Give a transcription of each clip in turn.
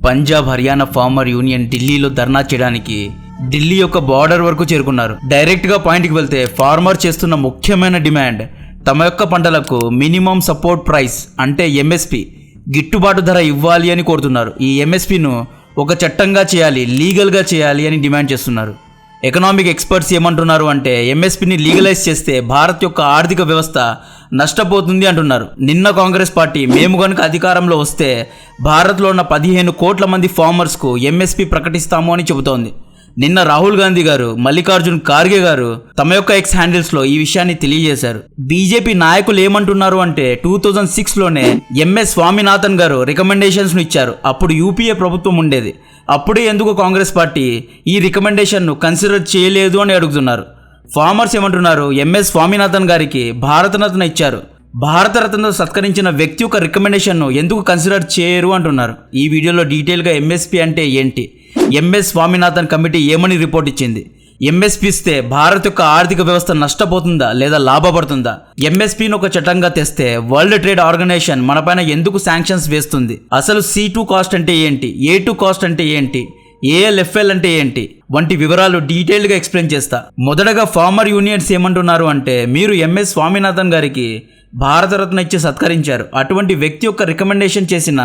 Punjab Haryana farmer union ఢిల్లీలో ధర్నా చేయడానికి ఢిల్లీ యొక్క బార్డర్ వరకు చేరుకున్నారు. డైరెక్ట్గా పాయింట్కి వెళ్తే ఫార్మర్ చేస్తున్న ముఖ్యమైన డిమాండ్ తమ యొక్క పంటలకు మినిమం సపోర్ట్ ప్రైస్ అంటే ఎంఎస్పి గిట్టుబాటు ధర ఇవ్వాలి అని కోరుతున్నారు. ఈ ఎంఎస్పిను ఒక చట్టంగా చేయాలి, లీగల్గా చేయాలి అని డిమాండ్ చేస్తున్నారు. ఎకనామిక్ ఎక్స్పర్ట్స్ ఏమంటున్నారు అంటే ఎంఎస్పిని లీగలైజ్ చేస్తే భారత్ యొక్క ఆర్థిక వ్యవస్థ నష్టపోతుంది అంటున్నారు. నిన్న కాంగ్రెస్ పార్టీ మేము కనుక అధికారంలో వస్తే భారత్లో ఉన్న 15 కోట్ల మంది ఫార్మర్స్కు ఎంఎస్పి ప్రకటిస్తాము అని చెబుతోంది. నిన్న రాహుల్ గాంధీ గారు, మల్లికార్జున్ ఖార్గే గారు తమ యొక్క ఎక్స్ హ్యాండిల్స్లో ఈ విషయాన్ని తెలియజేశారు. బీజేపీ నాయకులు ఏమంటున్నారు అంటే 2006లోనే ఎంఎస్ స్వామినాథన్ గారు రికమెండేషన్స్ను ఇచ్చారు. అప్పుడు యూపీఏ ప్రభుత్వం ఉండేది. అప్పుడే ఎందుకు కాంగ్రెస్ పార్టీ ఈ రికమెండేషన్ను కన్సిడర్ చేయలేదు అని అడుగుతున్నారు. ఫార్మర్స్ ఏమంటున్నారు, ఎంఎస్ స్వామినాథన్ గారికి భారతరత్న ఇచ్చారు, భారతరత్నతో సత్కరించిన వ్యక్తి యొక్క రికమెండేషన్ను ఎందుకు కన్సిడర్ చేయరు అంటున్నారు. ఈ వీడియోలో డీటెయిల్గా ఎంఎస్పి అంటే ఏంటి, ఎంఎస్ స్వామినాథన్ కమిటీ ఏమని రిపోర్ట్ ఇచ్చింది, ఎంఎస్పి ఇస్తే భారత్ యొక్క ఆర్థిక వ్యవస్థ నష్టపోతుందా లేదా లాభపడుతుందా, ఎంఎస్పిని ఒక చట్టంగా తెస్తే వరల్డ్ ట్రేడ్ ఆర్గనైజేషన్ మనపైన ఎందుకు శాంక్షన్స్ వేస్తుంది, అసలు C2 కాస్ట్ అంటే ఏంటి, A2 కాస్ట్ అంటే ఏంటి, ALFL అంటే ఏంటి వంటి వివరాలు డీటెయిల్గా ఎక్స్ప్లెయిన్ చేస్తా. మొదటగా ఫార్మర్ యూనియన్స్ ఏమంటున్నారు అంటే మీరు ఎంఎస్ స్వామినాథన్ గారికి భారతరత్న ఇచ్చి సత్కరించారు, అటువంటి వ్యక్తి యొక్క రికమెండేషన్ చేసిన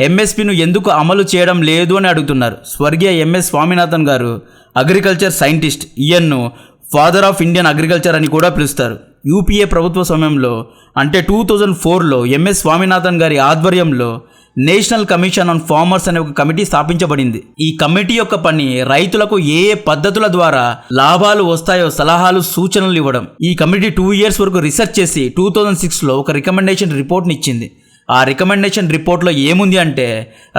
ఎంఎస్పిను ఎందుకు అమలు చేయడం లేదు అని అడుగుతున్నారు. స్వర్గీయ ఎంఎస్ స్వామినాథన్ గారు అగ్రికల్చర్ సైంటిస్ట్, ఈయన్ను ఫాదర్ ఆఫ్ ఇండియన్ అగ్రికల్చర్ అని కూడా పిలుస్తారు. యూపీఏ ప్రభుత్వ సమయంలో అంటే 2004లో ఎంఎస్ స్వామినాథన్ గారి ఆధ్వర్యంలో నేషనల్ కమిషన్ ఆన్ ఫార్మర్స్ అనే ఒక కమిటీ స్థాపించబడింది. ఈ కమిటీ యొక్క పని రైతులకు ఏ పద్ధతుల ద్వారా లాభాలు వస్తాయో సలహాలు సూచనలు ఇవ్వడం. ఈ కమిటీ 2 years వరకు రీసెర్చ్ చేసి 2006లో ఒక రికమెండేషన్ రిపోర్ట్ని ఇచ్చింది. ఆ రికమెండేషన్ రిపోర్ట్లో ఏముంది అంటే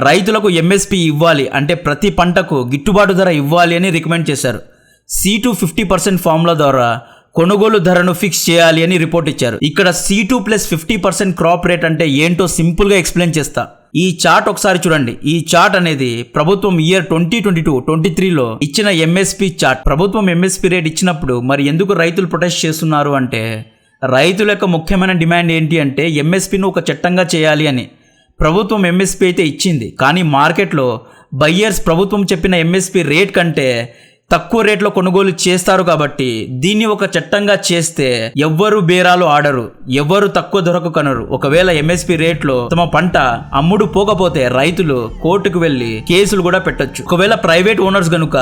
రైతులకు ఎంఎస్పి ఇవ్వాలి అంటే ప్రతి పంటకు గిట్టుబాటు ధర ఇవ్వాలి అని రికమెండ్ చేశారు. C2 50% ఫార్ములా ద్వారా కొనుగోలు ధరను ఫిక్స్ చేయాలి అని రిపోర్ట్ ఇచ్చారు. ఇక్కడ C2 + 50% క్రాప్ రేట్ అంటే ఏంటో సింపుల్గా ఎక్స్ప్లెయిన్ చేస్తా. ఈ చార్ట్ ఒకసారి చూడండి. ఈ చార్ట్ అనేది ప్రభుత్వం ఇయర్ 2022-23లో ఇచ్చిన ఎంఎస్పి చార్ట్. ప్రభుత్వం ఎంఎస్పి రేట్ ఇచ్చినప్పుడు మరి ఎందుకు రైతులు ప్రొటెస్ట్ చేస్తున్నారు అంటే రైతుల యొక్క ముఖ్యమైన డిమాండ్ ఏంటి అంటే ఎంఎస్పిను ఒక చట్టంగా చేయాలి అని. ప్రభుత్వం ఎంఎస్పి అయితే ఇచ్చింది, కానీ మార్కెట్లో బయ్యర్స్ ప్రభుత్వం చెప్పిన ఎంఎస్పి రేట్ కంటే తక్కువ రేట్లో కొనుగోలు చేస్తారు. కాబట్టి దీన్ని ఒక చట్టంగా చేస్తే ఎవ్వరు బేరాలు ఆడరు, ఎవ్వరు తక్కువ ధరకు కనరు. ఒకవేళ ఎంఎస్పి రేట్లో తమ పంట అమ్ముడు పోకపోతే రైతులు కోర్టుకు వెళ్లి కేసులు కూడా పెట్టొచ్చు. ఒకవేళ ప్రైవేట్ ఓనర్స్ గనుక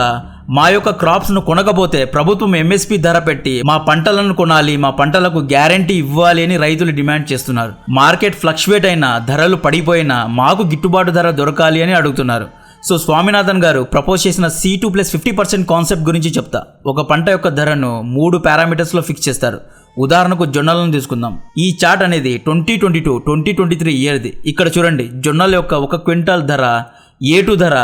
మా యొక్క క్రాప్స్ ను కొనకపోతే ప్రభుత్వం ఎంఎస్పి ధర పెట్టి మా పంటలను కొనాలి, మా పంటలకు గ్యారంటీ ఇవ్వాలి అని రైతులు డిమాండ్ చేస్తున్నారు. మార్కెట్ ఫ్లక్చువేట్ అయినా, ధరలు పడిపోయినా మాకు గిట్టుబాటు ధర దొరకాలి అని అడుగుతున్నారు. సో స్వామినాథన్ గారు ప్రపోజ్ చేసిన C2 + 50% కాన్సెప్ట్ గురించి చెప్తా. ఒక పంట యొక్క ధరను 3 పారామీటర్స్లో ఫిక్స్ చేస్తారు. ఉదాహరణకు జొన్నలను తీసుకుందాం. ఈ చార్ట్ అనేది 2022-2023 ఇయర్ది. ఇక్కడ చూడండి, జొన్నల యొక్క 1 క్వింటాల్ ధర A2 ధర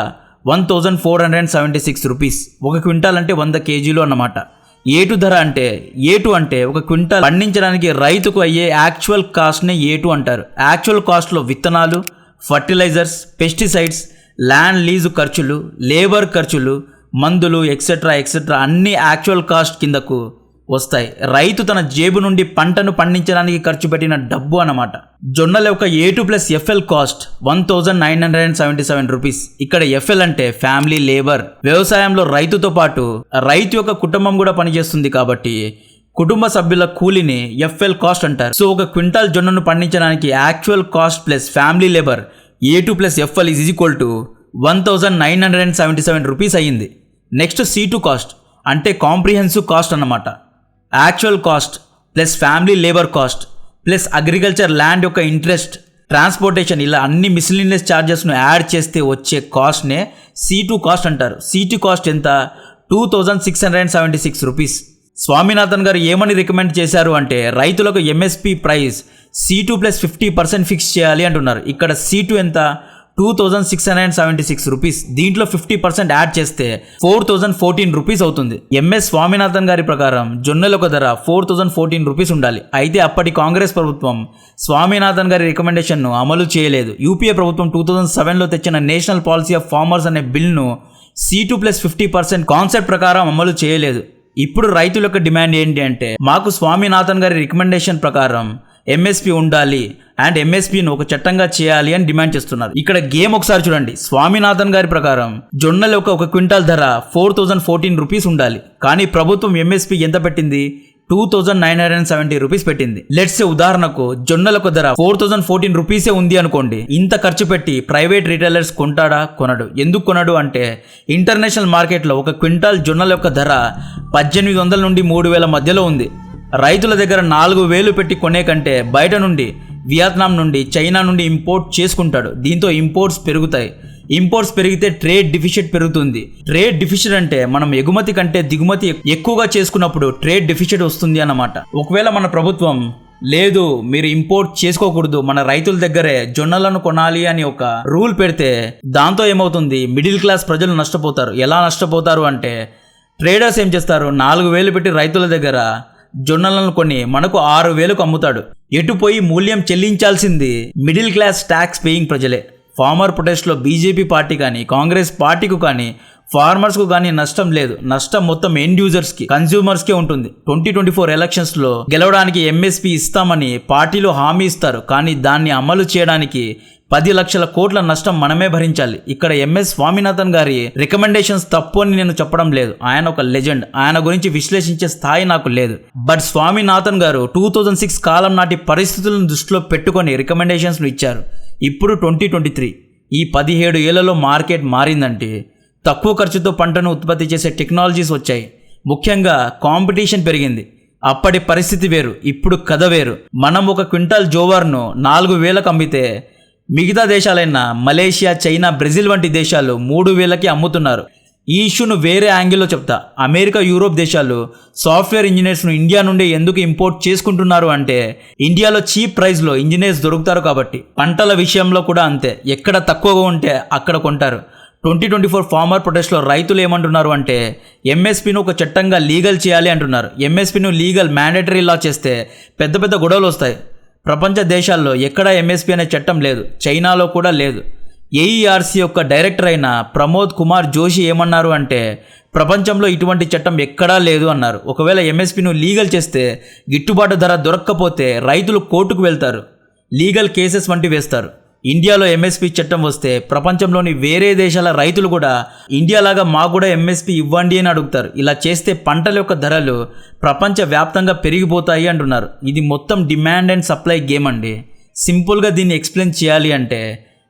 1476 రూపీస్. 1 క్వింటాల్ అంటే 100 kg అన్నమాట. A2 ధర అంటే A2 అంటే 1 క్వింటాల్ పండించడానికి రైతుకు అయ్యే యాక్చువల్ కాస్ట్నే A2 అంటారు. యాక్చువల్ కాస్ట్లో విత్తనాలు, ఫర్టిలైజర్స్, పెస్టిసైడ్స్, ల్యాండ్ లీజు ఖర్చులు, లేబర్ ఖర్చులు, మందులు ఎక్సెట్రా అన్ని యాక్చువల్ కాస్ట్ కిందకు వస్తాయి. రైతు తన జేబు నుండి పంటను పండించడానికి ఖర్చు పెట్టిన డబ్బు అన్నమాట. జొన్నల యొక్క A2 + FL కాస్ట్ 1977 రూపీస్. ఇక్కడ FL అంటే ఫ్యామిలీ లేబర్. వ్యవసాయంలో రైతుతో పాటు రైతు యొక్క కుటుంబం కూడా పనిచేస్తుంది కాబట్టి కుటుంబ సభ్యుల కూలిని FL కాస్ట్ అంటారు. సో 1 క్వింటాల్ జొన్నను పండించడానికి actual cost plus family labour A2 + FL is equal to 1977 rupees అయ్యింది. నెక్స్ట్ C2 కాస్ట్ అంటే కాంప్రిహెన్సివ్ కాస్ట్ అన్నమాట. Actual cost plus family labour cost plus agriculture land యొక్క ఇంట్రెస్ట్, ట్రాన్స్పోర్టేషన్, ఇలా అన్ని miscellaneous ఛార్జెస్ను add చేస్తే వచ్చే కాస్ట్నే C2 cost అంటారు. C2 cost ఎంత? 2676 రూపీస్. స్వామినాథన్ గారు ఏమని రికమెండ్ చేశారు అంటే రైతులకు ఎంఎస్పి ప్రైస్ C2 + 50% ఫిక్స్ చేయాలి అంటున్నారు. ఇక్కడ C2 ఎంత? 2676 రూపీస్. దీంట్లో 50% యాడ్ చేస్తే 4014 రూపీస్ అవుతుంది. ఎంఎస్ స్వామినాథన్ గారి ప్రకారం జొన్నల ఒక ధర 4014 రూపీస్ ఉండాలి. అయితే అప్పటి కాంగ్రెస్ ప్రభుత్వం స్వామినాథన్ గారి రికమెండేషన్ను అమలు చేయలేదు. యూపీఏ ప్రభుత్వం 2007లో తెచ్చిన నేషనల్ పాలసీ ఆఫ్ ఫార్మర్స్ అనే బిల్ను C2 + 50% కాన్సెప్ట్ ప్రకారం అమలు చేయలేదు. ఇప్పుడు రైతుల యొక్క డిమాండ్ ఏంటి అంటే మాకు స్వామినాథన్ గారి రికమెండేషన్ ప్రకారం ఎంఎస్పి ఉండాలి అండ్ ఎంఎస్పిను ఒక చట్టంగా చేయాలి అని డిమాండ్ చేస్తున్నారు. ఇక్కడ గేమ్ ఒకసారి చూడండి. స్వామినాథన్ గారి ప్రకారం జొన్నల ఒక క్వింటాల్ ధర 4014 రూపీస్ ఉండాలి. కానీ ప్రభుత్వం ఎంఎస్పి ఎంత పెట్టింది? 2970 రూపీస్ పెట్టింది. లెట్స్ ఉదాహరణకు జొన్నలకు ధర 4014 రూపీసే ఉంది అనుకోండి. ఇంత ఖర్చు పెట్టి ప్రైవేట్ రిటైలర్స్ కొంటాడా? కొనడు. ఎందుకు కొనడు అంటే ఇంటర్నేషనల్ మార్కెట్లో ఒక క్వింటాల్ జొన్నల యొక్క ధర 1800 నుండి 3000 మధ్యలో ఉంది. రైతుల దగ్గర 4000 పెట్టి కొనే కంటే బయట నుండి వియత్నాం నుండి చైనా నుండి ఇంపోర్ట్ చేసుకుంటాడు. దీంతో ఇంపోర్ట్స్ పెరుగుతాయి. ఇంపోర్ట్స్ పెరిగితే ట్రేడ్ డిఫిసిట్ పెరుగుతుంది. ట్రేడ్ డిఫిసిట్ అంటే మనం ఎగుమతి కంటే దిగుమతి ఎక్కువగా చేసుకున్నప్పుడు ట్రేడ్ డిఫిసిట్ వస్తుంది అన్నమాట. ఒకవేళ మన ప్రభుత్వం లేదు మీరు ఇంపోర్ట్ చేసుకోకూడదు, మన రైతుల దగ్గరే జొన్నలను కొనాలి అని ఒక రూల్ పెడితే దాంతో ఏమవుతుంది? మిడిల్ క్లాస్ ప్రజలు నష్టపోతారు. ఎలా నష్టపోతారు అంటే ట్రేడర్స్ ఏం చేస్తారు? 4000 పెట్టి రైతుల దగ్గర జొన్నలను కొని మనకు 6000కు అమ్ముతాడు. ఎటుపోయి మూల్యం చెల్లించాల్సింది మిడిల్ క్లాస్ ట్యాక్స్ పేయింగ్ ప్రజలే. ఫార్మర్ ప్రొటెస్ట్లో బీజేపీ పార్టీ కానీ కాంగ్రెస్ పార్టీకు కానీ ఫార్మర్స్కు కానీ నష్టం లేదు. నష్టం మొత్తం ఎండ్ యూజర్స్కి, కన్స్యూమర్స్కే ఉంటుంది. 2024 ఎలక్షన్స్లో గెలవడానికి ఎంఎస్పి ఇస్తామని పార్టీలు హామీ ఇస్తారు. కానీ దాన్ని అమలు చేయడానికి 10 లక్షల కోట్ల నష్టం మనమే భరించాలి. ఇక్కడ ఎంఎస్ స్వామినాథన్ గారి రికమెండేషన్స్ తప్పు అని నేను చెప్పడం లేదు. ఆయన ఒక లెజెండ్. ఆయన గురించి విశ్లేషించే స్థాయి నాకు లేదు. బట్ స్వామినాథన్ గారు 2006 కాలం నాటి పరిస్థితులను దృష్టిలో పెట్టుకొని రికమెండేషన్స్ను ఇచ్చారు. ఇప్పుడు 2023 ఈ 17 ఏళ్లలో మార్కెట్ మారిందంటే తక్కువ ఖర్చుతో పంటను ఉత్పత్తి చేసే టెక్నాలజీస్ వచ్చాయి. ముఖ్యంగా కాంపిటీషన్ పెరిగింది. అప్పటి పరిస్థితి వేరు, ఇప్పుడు కథ వేరు. మనం ఒక క్వింటాల్ జోవర్ను 4000కు అమ్మితే మిగతా దేశాలైన మలేషియా, చైనా, బ్రెజిల్ వంటి దేశాలు 3000కి అమ్ముతున్నారు. ఈ ఇష్యూను వేరే యాంగిల్లో చెప్తా. అమెరికా, యూరోప్ దేశాలు సాఫ్ట్వేర్ ఇంజనీర్స్ను ఇండియా నుండి ఎందుకు ఇంపోర్ట్ చేసుకుంటున్నారు అంటే ఇండియాలో చీప్ ప్రైస్లో ఇంజనీర్స్ దొరుకుతారు కాబట్టి. పంటల విషయంలో కూడా అంతే. ఎక్కడ తక్కువగా ఉంటే అక్కడ కొంటారు. 2024 ఫార్మర్ ప్రొటెస్ట్లో రైతులు ఏమంటున్నారు అంటే ఎంఎస్పిను ఒక చట్టంగా లీగల్ చేయాలి అంటున్నారు. ఎంఎస్పిను లీగల్ మ్యాండేటరీ లా చేస్తే పెద్ద పెద్ద గొడవలు వస్తాయి. ప్రపంచ దేశాల్లో ఎక్కడా ఎంఎస్పి అనే చట్టం లేదు. చైనాలో కూడా లేదు. ఏఈఆర్సీ యొక్క డైరెక్టర్ అయిన ప్రమోద్ కుమార్ జోషి ఏమన్నారు అంటే ప్రపంచంలో ఇటువంటి చట్టం ఎక్కడా లేదు అన్నారు. ఒకవేళ ఎంఎస్పిను లీగల్ చేస్తే గిట్టుబాటు ధర దొరక్కపోతే రైతులు కోర్టుకు వెళ్తారు, లీగల్ కేసెస్ వంటి వేస్తారు. ఇండియాలో ఎంఎస్పి చట్టం వస్తే ప్రపంచంలోని వేరే దేశాల రైతులు కూడా ఇండియాలాగా మాకు కూడా ఎంఎస్పి ఇవ్వండి అని అడుగుతారు. ఇలా చేస్తే పంటల యొక్క ధరలు ప్రపంచ వ్యాప్తంగా పెరిగిపోతాయి అంటున్నారు. ఇది మొత్తం డిమాండ్ అండ్ సప్లై గేమ్ అండి. సింపుల్గా దీన్ని ఎక్స్ప్లెయిన్ చేయాలి అంటే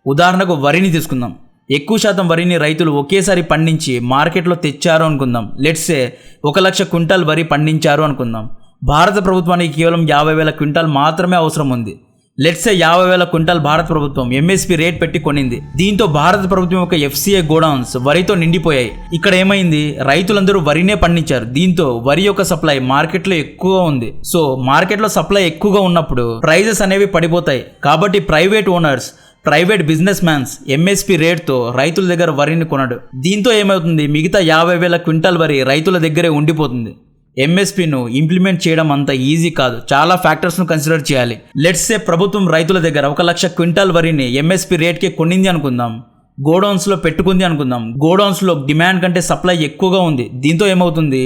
ఉదాహరణకు వరిని తీసుకుందాం. ఎక్కువ శాతం వరిని రైతులు ఒకేసారి పండించి మార్కెట్లో తెచ్చారు అనుకుందాం. లెట్సే 1,00,000 క్వింటాల్ వరి పండించారు అనుకుందాం. భారత ప్రభుత్వానికి కేవలం 50,000 క్వింటాల్ మాత్రమే అవసరం ఉంది. లెట్సే 50,000 క్వింటాల్ భారత ప్రభుత్వం ఎంఎస్పి రేట్ పెట్టి కొనింది. దీంతో భారత ప్రభుత్వం యొక్క ఎఫ్సిఐ గోడౌన్స్ వరితో నిండిపోయాయి. ఇక్కడ ఏమైంది? రైతులందరూ వరినే పండించారు. దీంతో వరి యొక్క సప్లై మార్కెట్లో ఎక్కువగా ఉంది. సో మార్కెట్లో సప్లై ఎక్కువగా ఉన్నప్పుడు ప్రైజెస్ అనేవి పడిపోతాయి. కాబట్టి private owners, private business mans MSP రేట్తో రైతుల దగ్గర వరిని కొనడు. దీంతో ఏమవుతుంది? మిగతా 50,000 క్వింటాల్ వరి రైతుల దగ్గరే ఉండిపోతుంది. ఎంఎస్పిను ఇంప్లిమెంట్ చేయడం అంత ఈజీ కాదు. చాలా ఫ్యాక్టర్స్ను కన్సిడర్ చేయాలి. లెట్సే ప్రభుత్వం రైతుల దగ్గర 1,00,000 క్వింటాల్ వరిని ఎంఎస్పి రేట్కే కొనింది అనుకుందాం. గోడౌన్స్లో పెట్టుకుంది అనుకుందాం. గోడౌన్స్లో డిమాండ్ కంటే సప్లై ఎక్కువగా ఉంది. దీంతో ఏమవుతుంది?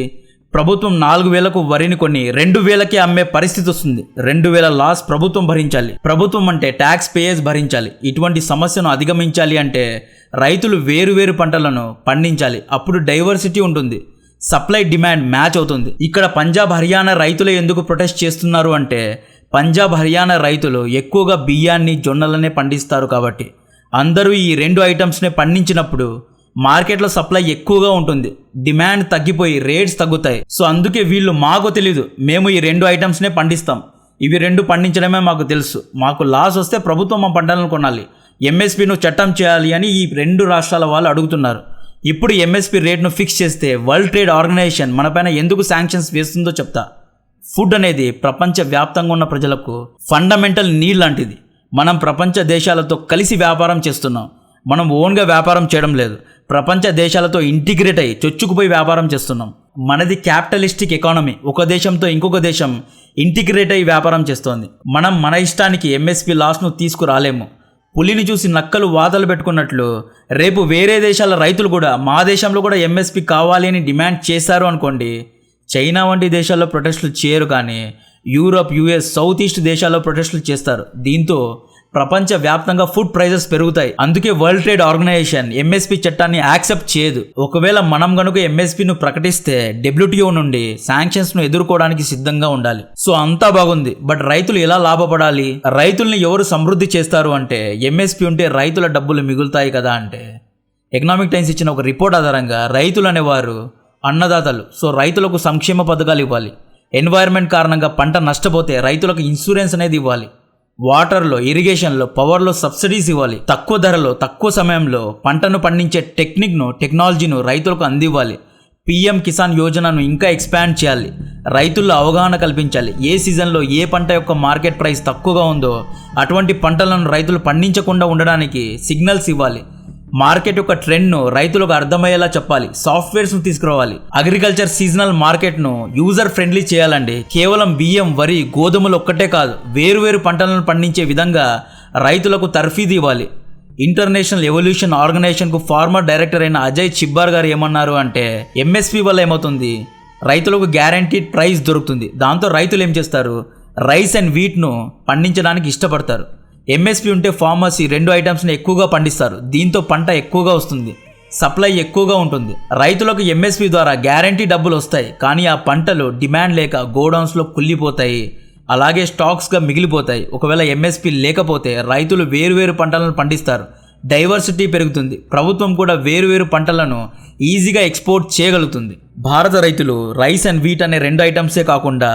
ప్రభుత్వం 4,000కు వరిని కొని 2,000కి అమ్మే పరిస్థితి వస్తుంది. 2,000 లాస్ ప్రభుత్వం భరించాలి. ప్రభుత్వం అంటే ట్యాక్స్ పేయర్స్ భరించాలి. ఇటువంటి సమస్యను అధిగమించాలి అంటే రైతులు వేరు పంటలను పండించాలి. అప్పుడు డైవర్సిటీ ఉంటుంది. సప్లై డిమాండ్ మ్యాచ్ అవుతుంది. ఇక్కడ పంజాబ్, హర్యానా రైతులు ఎందుకు ప్రొటెస్ట్ చేస్తున్నారు అంటే పంజాబ్, హర్యానా రైతులు ఎక్కువగా బియ్యాన్ని, జొన్నలనే పండిస్తారు కాబట్టి. అందరూ ఈ 2 ఐటమ్స్నే పండించినప్పుడు మార్కెట్లో సప్లై ఎక్కువగా ఉంటుంది. డిమాండ్ తగ్గిపోయి రేట్స్ తగ్గుతాయి. సో అందుకే వీళ్ళు మాకు తెలీదు, మేము ఈ 2 ఐటమ్స్నే పండిస్తాం, ఇవి 2 పండించడమే మాకు తెలుసు, మాకు లాస్ వస్తే ప్రభుత్వం మా పంటలను కొనాలి, ఎంఎస్పీను చట్టం చేయాలి అని ఈ 2 రాష్ట్రాల వాళ్ళు అడుగుతున్నారు. ఇప్పుడు ఎంఎస్పీ రేట్ను ఫిక్స్ చేస్తే వరల్డ్ ట్రేడ్ ఆర్గనైజేషన్ మనపైన ఎందుకు శాంక్షన్స్ వేస్తుందో చెప్తా. ఫుడ్ అనేది ప్రపంచ వ్యాప్తంగా ఉన్న ప్రజలకు ఫండమెంటల్ నీడ్ లాంటిది. మనం ప్రపంచ దేశాలతో కలిసి వ్యాపారం చేస్తున్నాం. మనం ఓన్గా వ్యాపారం చేయడం లేదు. ప్రపంచ దేశాలతో ఇంటిగ్రేట్ అయ్యి చొచ్చుకుపోయి వ్యాపారం చేస్తున్నాం. మనది క్యాపిటలిస్టిక్ ఎకానమీ. ఒక దేశంతో ఇంకొక దేశం ఇంటిగ్రేట్ అయ్యి వ్యాపారం చేస్తోంది. మనం మన ఇష్టానికి ఎంఎస్పీ లాస్ను తీసుకురాలేము. పులిని చూసి నక్కలు వాతలు పెట్టుకున్నట్లు రేపు వేరే దేశాల రైతులు కూడా మా దేశంలో కూడా ఎంఎస్పీ కావాలి అని డిమాండ్ చేశారు అనుకోండి, చైనా వంటి దేశాల్లో ప్రొటెస్టులు చేయరు, కానీ యూరప్, యుఎస్, సౌత్ ఈస్ట్ దేశాల్లో ప్రొటెస్టులు చేస్తారు. దీంతో ప్రపంచవ్యాప్తంగా ఫుడ్ ప్రైజెస్ పెరుగుతాయి. అందుకే వరల్డ్ ట్రేడ్ ఆర్గనైజేషన్ ఎంఎస్పి చట్టాన్ని యాక్సెప్ట్ చేయదు. ఒకవేళ మనం గనుక ఎంఎస్పిను ప్రకటిస్తే డబ్ల్యూటీఓ నుండి శాంక్షన్స్ ను ఎదుర్కోవడానికి సిద్ధంగా ఉండాలి. సో అంతా బాగుంది, బట్ రైతులు ఎలా లాభపడాలి? రైతుల్ని ఎవరు సమృద్ధి చేస్తారు అంటే ఎంఎస్పి ఉంటే రైతుల డబ్బులు మిగులుతాయి కదా అంటే ఎకనామిక్ టైమ్స్ ఇచ్చిన ఒక రిపోర్ట్ ఆధారంగా రైతులు అనేవారు అన్నదాతలు. సో రైతులకు సంక్షేమ పథకాలు ఇవ్వాలి. ఎన్వైరన్మెంట్ కారణంగా పంట నష్టపోతే రైతులకు ఇన్సూరెన్స్ అనేది ఇవ్వాలి. వాటర్లో, ఇరిగేషన్లో, పవర్లో సబ్సిడీస్ ఇవ్వాలి. తక్కువ ధరలో, తక్కువ సమయంలో పంటను పండించే టెక్నాలజీను రైతులకు అందివ్వాలి. పిఎం కిసాన్ యోజనను ఇంకా ఎక్స్పాండ్ చేయాలి. రైతుల్లో అవగాహన కల్పించాలి. ఏ సీజన్లో ఏ పంట యొక్క మార్కెట్ ప్రైస్ తక్కువగా ఉందో అటువంటి పంటలను రైతులు పండించకుండా ఉండడానికి సిగ్నల్స్ ఇవ్వాలి. మార్కెట్ యొక్క ట్రెండ్ను రైతులకు అర్థమయ్యేలా చెప్పాలి. సాఫ్ట్వేర్స్ను తీసుకురావాలి. అగ్రికల్చర్ సీజనల్ మార్కెట్ను యూజర్ ఫ్రెండ్లీ చేయాలండి. కేవలం బియ్యం, వరి, గోధుమలు ఒక్కటే కాదు, వేరువేరు పంటలను పండించే విధంగా రైతులకు తర్ఫీదు ఇవ్వాలి. ఇంటర్నేషనల్ ఎవల్యూషన్ ఆర్గనైజేషన్కు ఫార్మర్ డైరెక్టర్ అయిన అజయ్ చిబ్బార్ గారు ఏమన్నారు అంటే ఎంఎస్పి వల్ల ఏమవుతుంది, రైతులకు గ్యారంటీడ్ ప్రైస్ దొరుకుతుంది. దాంతో రైతులు ఏం చేస్తారు, రైస్ అండ్ వీట్ను పండించడానికి ఇష్టపడతారు. ఎంఎస్పి ఉంటే ఫార్మర్స్ ఈ రెండు ఐటమ్స్ని ఎక్కువగా పండిస్తారు. దీంతో పంట ఎక్కువగా వస్తుంది, సప్లై ఎక్కువగా ఉంటుంది. రైతులకు ఎంఎస్పి ద్వారా గ్యారంటీ డబ్బులు వస్తాయి, కానీ ఆ పంటలు డిమాండ్ లేక గోడౌన్స్లో కుళ్ళిపోతాయి, అలాగే స్టాక్స్గా మిగిలిపోతాయి. ఒకవేళ ఎంఎస్పి లేకపోతే రైతులు వేరువేరు పంటలను పండిస్తారు, డైవర్సిటీ పెరుగుతుంది. ప్రభుత్వం కూడా వేరువేరు పంటలను ఈజీగా ఎక్స్పోర్ట్ చేయగలుగుతుంది. భారత రైతులు రైస్ అండ్ వీట్ అనే రెండు ఐటమ్సే కాకుండా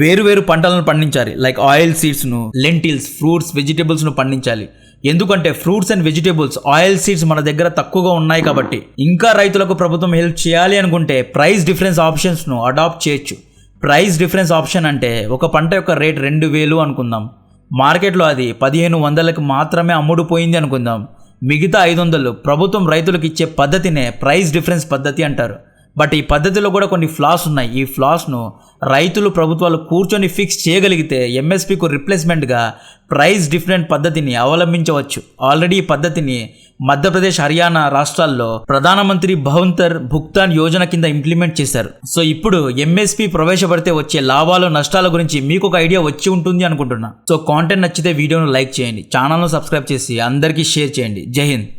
వేరువేరు పంటలను పండించాలి. లైక్ ఆయిల్ సీడ్స్ను, లెంటిల్స్, ఫ్రూట్స్, వెజిటేబుల్స్ను పండించాలి. ఎందుకంటే fruits and vegetables, oil seeds మన దగ్గర తక్కువగా ఉన్నాయి కాబట్టి. ఇంకా రైతులకు ప్రభుత్వం హెల్ప్ చేయాలి అనుకుంటే ప్రైస్ డిఫరెన్స్ ఆప్షన్స్ను అడాప్ట్ చేయొచ్చు. ప్రైస్ డిఫరెన్స్ ఆప్షన్ అంటే ఒక పంట యొక్క రేట్ 2000 అనుకుందాం, మార్కెట్లో అది 1500కి మాత్రమే అమ్ముడుపోయింది అనుకుందాం. మిగతా 500 ప్రభుత్వం రైతులకు ఇచ్చే పద్ధతినే ప్రైస్ డిఫరెన్స్ పద్ధతి అంటారు. బట్ ఈ పద్ధతిలో కూడా కొన్ని ఫ్లాస్ ఉన్నాయి. ఈ ఫ్లాస్ను రైతులు, ప్రభుత్వాలు కూర్చొని ఫిక్స్ చేయగలిగితే ఎంఎస్పికు రిప్లేస్మెంట్గా ప్రైస్ డిఫరెంట్ పద్ధతిని అవలంబించవచ్చు. ఆల్రెడీ ఈ పద్ధతిని మధ్యప్రదేశ్, హర్యానా రాష్ట్రాల్లో ప్రధానమంత్రి భవంతర్ భుక్తాన్ యోజన కింద ఇంప్లిమెంట్ చేశారు. సో ఇప్పుడు ఎంఎస్పి ప్రవేశపెడితే వచ్చే లాభాలు, నష్టాల గురించి మీకు ఒక ఐడియా వచ్చి ఉంటుంది అనుకుంటున్నా. సో కాంటెంట్ నచ్చితే వీడియోను లైక్ చేయండి, ఛానల్ను సబ్స్క్రైబ్ చేసి అందరికీ షేర్ చేయండి. జై హింద్.